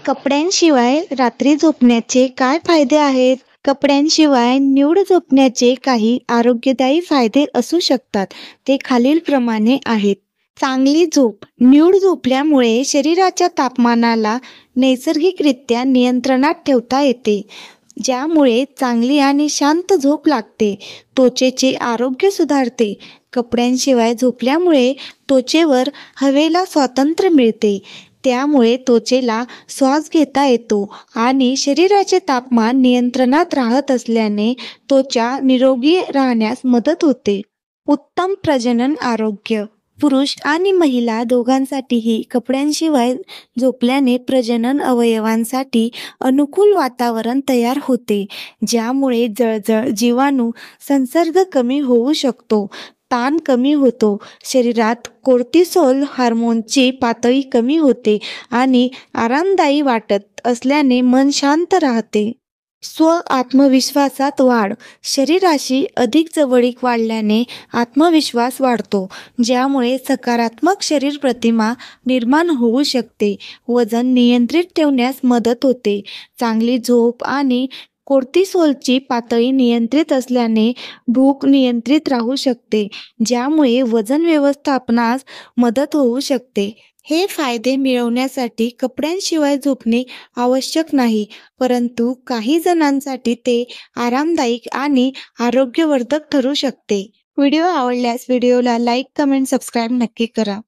कपड्यांशिवाय रात्री झोपण्याचे काय फायदे आहेत? कपड्यांशिवाय न्यूड झोपण्याचे काही आरोग्यदायी फायदे असू शकतात. ते खालीलप्रमाणे आहेत. चांगली झोप. न्यूड झोपल्यामुळे शरीराच्या तापमानाला नैसर्गिकरित्या नियंत्रणात ठेवता येते, ज्यामुळे चांगली आणि शांत झोप लागते. त्वचेचे आरोग्य सुधारते. कपड्यांशिवाय झोपल्यामुळे त्वचेवर हवेला स्वातंत्र्य मिळते. त्यामुळे त्वचेला श्वास घेता येतो आणि शरीराचे तापमान नियंत्रणात राहत असल्याने त्वचा निरोगी राहण्यास मदत होते. उत्तम प्रजनन आरोग्य. पुरुष आणि महिला दोघांसाठीही कपड्यांशिवाय झोपल्याने प्रजनन अवयवांसाठी अनुकूल वातावरण तयार होते, ज्यामुळे जळजळ, जीवाणू संसर्ग कमी होऊ शकतो. ताण कमी होतो. शरीरात कोर्टिसोल हार्मोनची पातळी कमी होते आणि आरामदायी वाटत असल्याने मन शांत राहते. आत्मविश्वासात वाढ. शरीराशी अधिक जवळीक वाढल्याने आत्मविश्वास वाढतो, ज्यामुळे सकारात्मक शरीर प्रतिमा निर्माण होऊ शकते. वजन नियंत्रित ठेवण्यास मदत होते. चांगली झोप आणि कोर्टिसोलची पातळी नियंत्रित असल्याने भूक नियंत्रित राहू शकते, ज्यामुळे वजन व्यवस्थापनास मदत होऊ शकते. हे फायदे मिळवण्यासाठी कपड्यांशिवाय झोपणे आवश्यक नाही, परंतु काही जणांसाठी ते आरामदायक आणि आरोग्यवर्धक ठरू शकते. व्हिडिओ आवडल्यास व्हिडिओला लाईक, कमेंट, सबस्क्राईब नक्की करा.